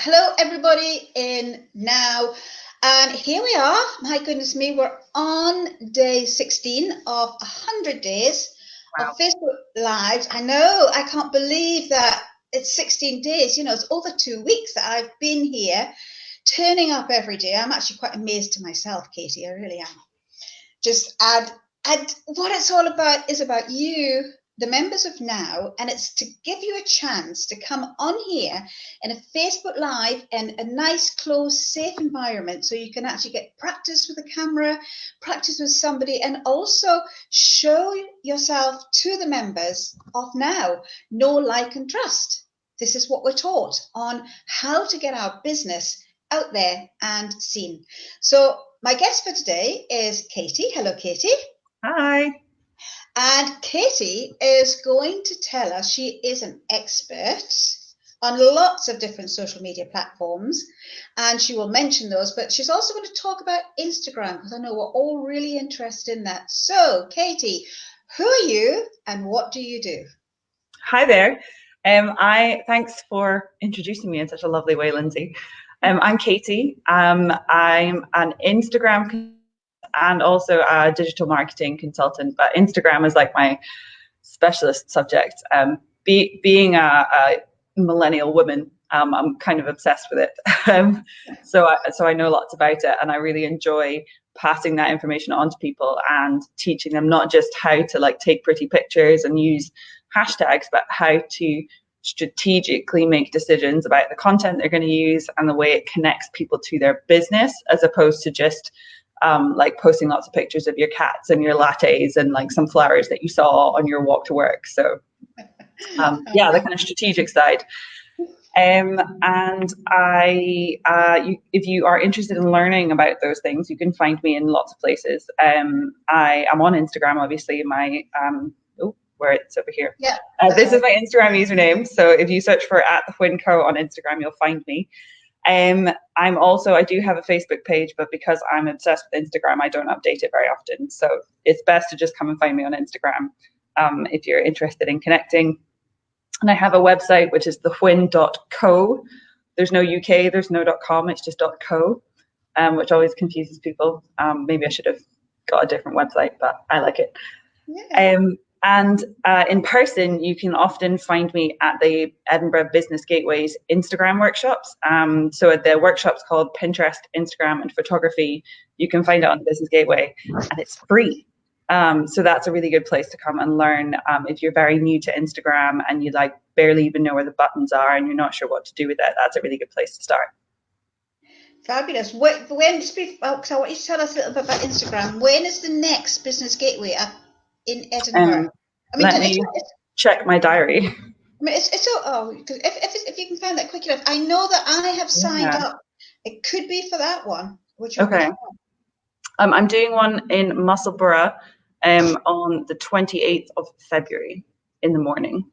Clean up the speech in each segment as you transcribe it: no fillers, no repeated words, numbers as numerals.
Hello, everybody in now. And here we are. My goodness me, we're on day 16 of 100 days Wow. of Facebook Lives. I know, I can't believe that it's 16 days. You know, it's over 2 weeks that I've been here, turning up every day. I'm actually quite amazed to myself, Katie. I really am. Just add what it's all about is about you, the members of Now, and it's to give you a chance to come on here in a Facebook Live in a nice, closed, safe environment so you can actually get practice with a camera, practice with somebody, and also show yourself to the members of Now. Know, like, and trust. This is what we're taught on how to get our business out there and seen. So my guest for today is Katie. Hello, Katie. Hi. And Katie is going to tell us she is an expert on lots of different social media platforms, and she will mention those, but she's also going to talk about Instagram because I know we're all really interested in that. So, Katie, who are you and what do you do? Hi there. Thanks for introducing me in such a lovely way, Lindsay. I'm Katie. I'm an Instagram and also a digital marketing consultant, but Instagram is like my specialist subject. Being a millennial woman, I'm kind of obsessed with it. So I know lots about it, and I really enjoy passing that information on to people and teaching them not just how to like take pretty pictures and use hashtags, but how to strategically make decisions about the content they're going to use and the way it connects people to their business, as opposed to just like posting lots of pictures of your cats and your lattes and like some flowers that you saw on your walk to work. So yeah, the kind of strategic side. And if you are interested in learning about those things, you can find me in lots of places. I am on Instagram, obviously. Where it's over here. Yeah, This is my Instagram username. So if you search for @thewinco on Instagram, you'll find me. I do have a Facebook page, but because I'm obsessed with Instagram, I don't update it very often. So it's best to just come and find me on Instagram if you're interested in connecting. And I have a website, which is thewhin.co. There's no UK, there's no .com, it's just .co, which always confuses people. Maybe I should have got a different website, but I like it. Yeah. And in person, you can often find me at the Edinburgh Business Gateway's Instagram workshops. So at the workshops called Pinterest, Instagram, and Photography, you can find it on the Business Gateway, and it's free. So that's a really good place to come and learn. If you're very new to Instagram and you like barely even know where the buttons are and you're not sure what to do with it, that's a really good place to start. Fabulous. Because I want you to tell us a little bit about Instagram. When is the next Business Gateway in Edinburgh? Let me check my diary. I mean, it's so because if you can find that quick enough, I know that I have signed up. It could be for that one. Okay. I'm doing one in Musselburgh on the 28th of February in the morning.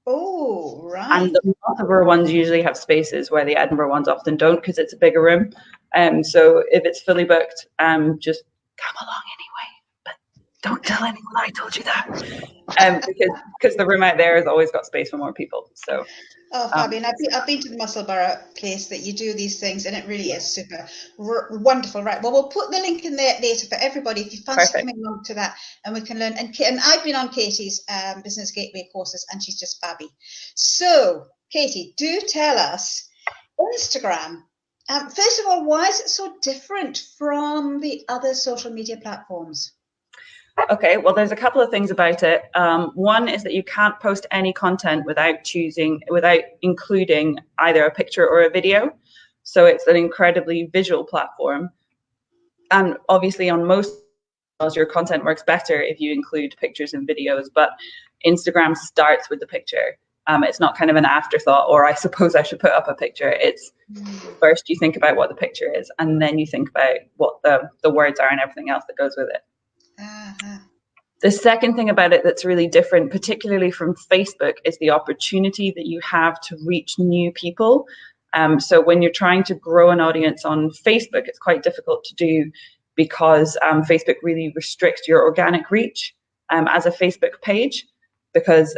Oh, right. And the Musselburgh ones usually have spaces where the Edinburgh ones often don't because it's a bigger room. So if it's fully booked, just come along anyway. But don't tell anyone I told you that. Because the room out there has always got space for more people. So. Oh, Fabian, I've been to the Musselburgh place that you do these things, and it really is super wonderful. Right. Well, we'll put the link in there later for everybody if you fancy coming along to that, and we can learn. And I've been on Katie's Business Gateway courses, and she's just fabby. So, Katie, do tell us Instagram. First of all, why is it so different from the other social media platforms? Okay, well, there's a couple of things about it. One is that you can't post any content without including either a picture or a video. So it's an incredibly visual platform. And obviously on most your content works better if you include pictures and videos, but Instagram starts with the picture. It's not kind of an afterthought, or I suppose I should put up a picture. It's first you think about what the picture is, and then you think about what the words are and everything else that goes with it. Uh-huh. The second thing about it that's really different, particularly from Facebook, is the opportunity that you have to reach new people. So when you're trying to grow an audience on Facebook, it's quite difficult to do because Facebook really restricts your organic reach as a Facebook page, because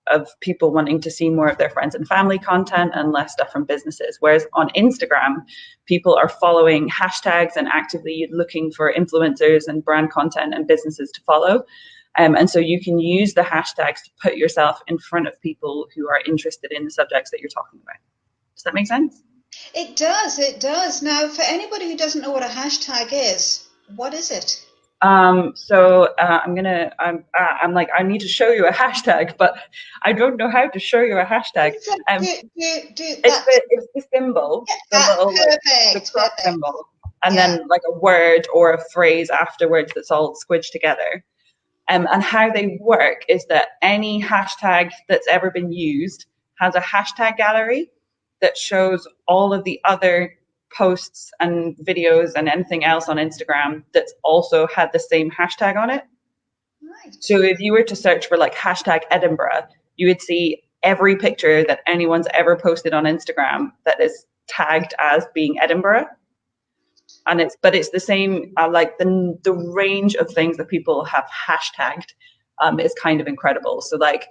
of people wanting to see more of their friends and family content and less stuff from businesses. Whereas on Instagram, people are following hashtags and actively looking for influencers and brand content and businesses to follow. And so you can use the hashtags to put yourself in front of people who are interested in the subjects that you're talking about. Does that make sense? It does. It does. Now, for anybody who doesn't know what a hashtag is, what is it? I'm like, I need to show you a hashtag, but I don't know how to show you a hashtag. It's the symbol, the little the Perfect. cross symbol, and Yeah. then like a word or a phrase afterwards that's all squidged together. And how they work is that any hashtag that's ever been used has a hashtag gallery that shows all of the other posts and videos and anything else on Instagram that's also had the same hashtag on it. Right. So if you were to search for like hashtag Edinburgh, you would see every picture that anyone's ever posted on Instagram that is tagged as being Edinburgh. And it's the same, like the range of things that people have hashtagged is kind of incredible. So like,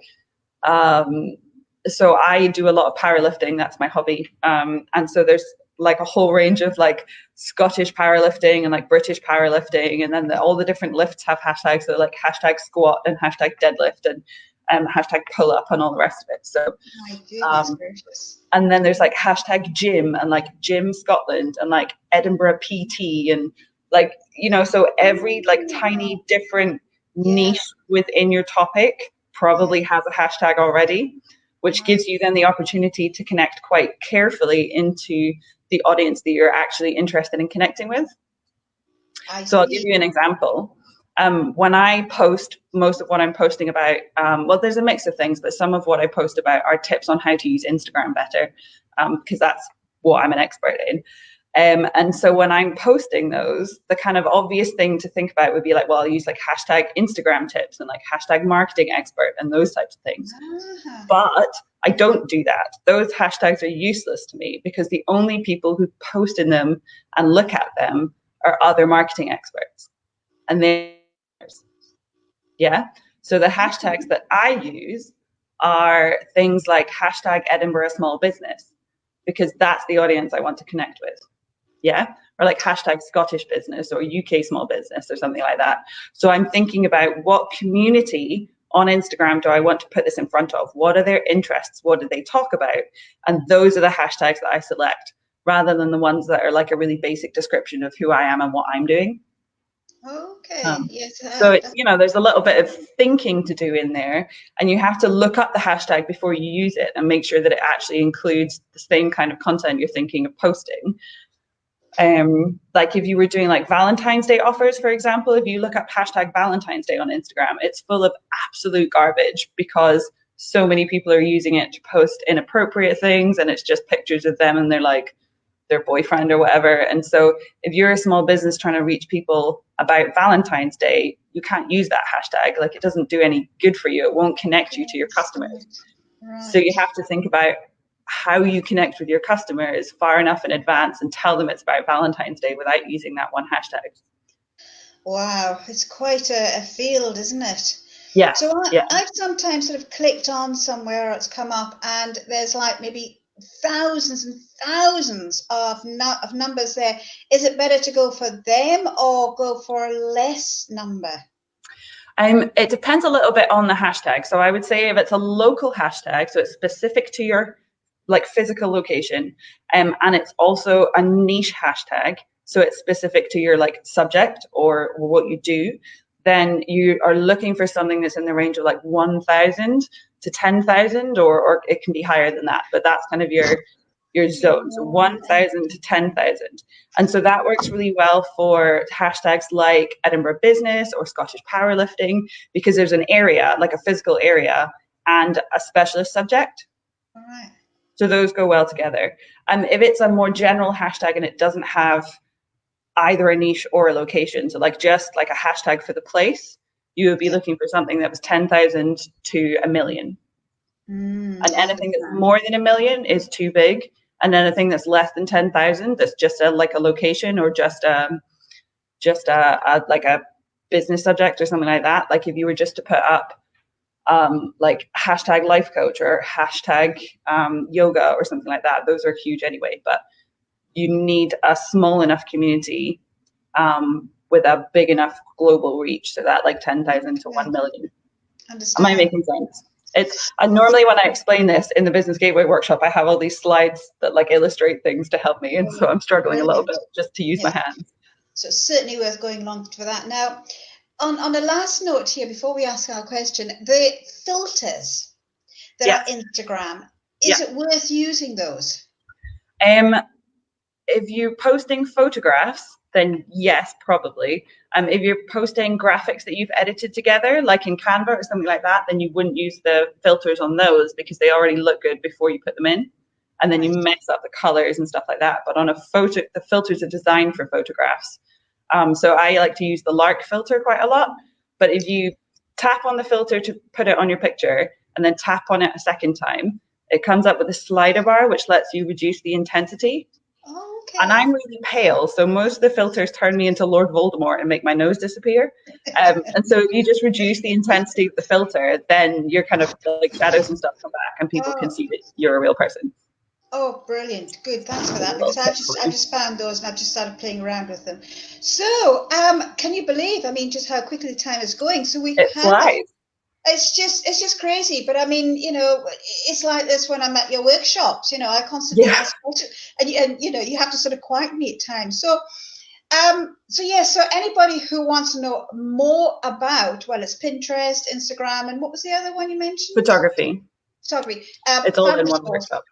so I do a lot of powerlifting. That's my hobby. And so there's like a whole range of like Scottish powerlifting and like British powerlifting. And then all the different lifts have hashtags. So like hashtag squat and hashtag deadlift and hashtag pull up and all the rest of it. So, my goodness gracious. And then there's like hashtag gym and like gym Scotland and like Edinburgh PT and like, so every like tiny different niche within your topic probably has a hashtag already, which gives you then the opportunity to connect quite carefully into the audience that you're actually interested in connecting with. So I'll give you an example. When I post, most of what I'm posting about, well, there's a mix of things, but some of what I post about are tips on how to use Instagram better, because that's what I'm an expert in. And so when I'm posting those, the kind of obvious thing to think about would be like, well, I'll use like hashtag Instagram tips and like hashtag marketing expert and those types of things. But I don't do that. Those hashtags are useless to me because the only people who post in them and look at them are other marketing experts. And then, so the hashtags that I use are things like hashtag Edinburgh small business, because that's the audience I want to connect with. Or like hashtag Scottish business or UK small business or something like that. So I'm thinking about what community on Instagram do I want to put this in front of? What are their interests? What do they talk about? And those are the hashtags that I select, rather than the ones that are like a really basic description of who I am and what I'm doing. Okay. Yes. So it's, there's a little bit of thinking to do in there, and you have to look up the hashtag before you use it and make sure that it actually includes the same kind of content you're thinking of posting. Like if you were doing like Valentine's Day offers, for example, if you look up hashtag Valentine's Day on Instagram, it's full of absolute garbage because so many people are using it to post inappropriate things, and it's just pictures of them and they're like their boyfriend or whatever. And so if you're a small business trying to reach people about Valentine's Day, you can't use that hashtag. Like it doesn't do any good for you. It won't connect you to your customers. Right. So you have to think about how you connect with your customers far enough in advance and tell them it's about Valentine's Day without using that one hashtag. Wow, it's quite a field, isn't it? Yeah. So I've sometimes sort of clicked on somewhere, it's come up, and there's like maybe thousands and thousands of numbers there. Is it better to go for them or go for a less number? It depends a little bit on the hashtag. So I would say if it's a local hashtag, so it's specific to your like physical location, and it's also a niche hashtag, so it's specific to your like subject or what you do, then you are looking for something that's in the range of like 1,000 to 10,000, or it can be higher than that, but that's kind of your zone. So 1,000 to 10,000. And so that works really well for hashtags like Edinburgh business or Scottish powerlifting, because there's an area, like a physical area, and a specialist subject. All right. So those go well together. And if it's a more general hashtag and it doesn't have either a niche or a location, so like just like a hashtag for the place, you would be looking for something that was 10,000 to 1 million. And anything that's more than 1 million is too big. And anything that's less than 10,000, that's just like a location or just like a business subject or something like that. Like if you were just to put up like hashtag life coach or hashtag yoga or something like that. Those are huge anyway, but you need a small enough community with a big enough global reach, so that like 10,000 to 1 million. Am I Understand. making sense? It's normally when I explain this in the Business Gateway workshop, I have all these slides that like illustrate things to help me, and so I'm struggling a little Brilliant. bit just to use my Yes. hands. So it's certainly worth going along for that. Now, on the last note here, before we ask our question, the filters that Yes. are Instagram, Yeah. is it worth using those? If you're posting photographs, then yes, probably. If you're posting graphics that you've edited together, like in Canva or something like that, then you wouldn't use the filters on those because they already look good before you put them in. And then you Right. mess up the colors and stuff like that. But on a photo, the filters are designed for photographs. So I like to use the Lark filter quite a lot. But if you tap on the filter to put it on your picture and then tap on it a second time, it comes up with a slider bar, which lets you reduce the intensity. And I'm Okay. really pale, so most of the filters turn me into Lord Voldemort and make my nose disappear. And so if you just reduce the intensity of the filter, then you're kind of like shadows and stuff come back, and people can Oh, see that you're a real person. oh, brilliant. Good. Thanks for A that, little because tip for I've you. just found those and I've just started playing around with them. So, can you believe, I mean, just how quickly time is going? So we It have, flies. it's just crazy. But I mean, it's like this when I'm at your workshops. I constantly Yeah, ask questions, and you have to sort of quiet me at times. So yeah. So anybody who wants to know more about, well, it's Pinterest, Instagram, and what was the other one you mentioned? photography. Photography. It's all Find in the one resource. workshop.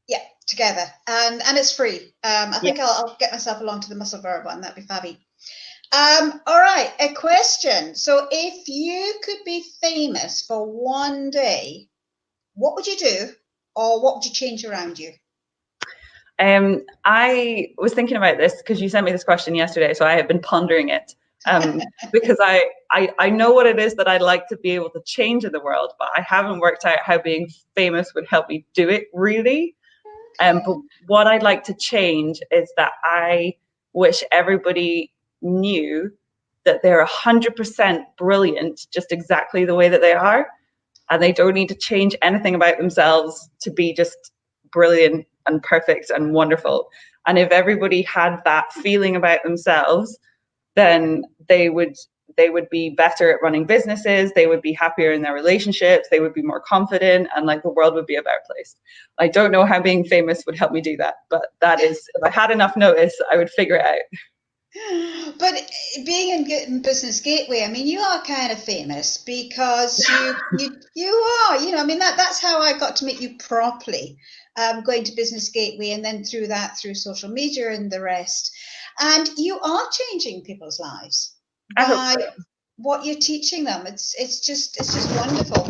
Yeah, together, and it's free. I Yeah. think I'll get myself along to the Muscle Verb one. That'd be fabby. All right, a question. So, if you could be famous for one day, what would you do, or what would you change around you? I was thinking about this because you sent me this question yesterday, so I have been pondering it. Because I know what it is that I'd like to be able to change in the world, but I haven't worked out how being famous would help me do it really. But Okay. what I'd like to change is that I wish everybody knew that they're 100% brilliant just exactly the way that they are, and they don't need to change anything about themselves to be just brilliant and perfect and wonderful. And if everybody had that feeling about themselves, then they would be better at running businesses, they would be happier in their relationships, they would be more confident, and like the world would be a better place. I don't know how being famous would help me do that, but that is, if I had enough notice, I would figure it out. But being in Business Gateway, I mean, you are kind of famous because you are, I mean, that's how I got to meet you properly, going to Business Gateway, and then through that, through social media and the rest. And you are changing people's lives I hope by so. what you're teaching them. It's just wonderful.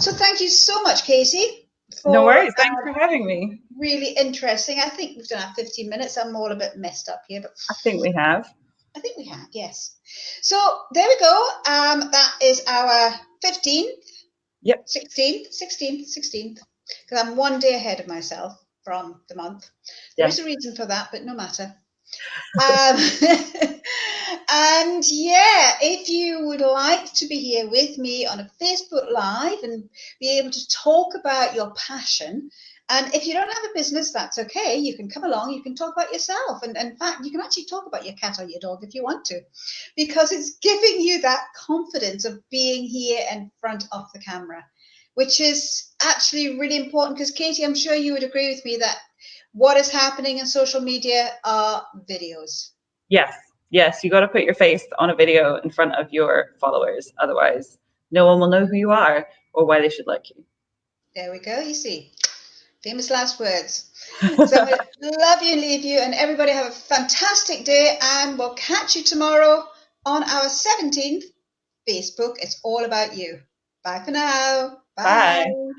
So thank you so much, Katie, No for worries, thanks for having me. really interesting. I think we've done our 15 minutes. I'm all a bit messed up here, but I think we have. I think we have, yes. So there we go. That is our 15th, Yep. 16th, because I'm one day ahead of myself from the month. There Yeah. is a reason for that, but no matter. Um, and yeah, if you would like to be here with me on a Facebook Live and be able to talk about your passion, and if you don't have a business, that's okay. You can come along, you can talk about yourself. And in fact, you can actually talk about your cat or your dog if you want to, because it's giving you that confidence of being here in front of the camera, which is actually really important. Because, Katie, I'm sure you would agree with me that what is happening in social media are videos. Yes. Yes. You got to put your face on a video in front of your followers. Otherwise, no one will know who you are or why they should like you. There we go, you see. Famous last words. So I'm going to love you and leave you, and everybody have a fantastic day, and we'll catch you tomorrow on our 17th Facebook. It's all about you. Bye for now. Bye. Bye.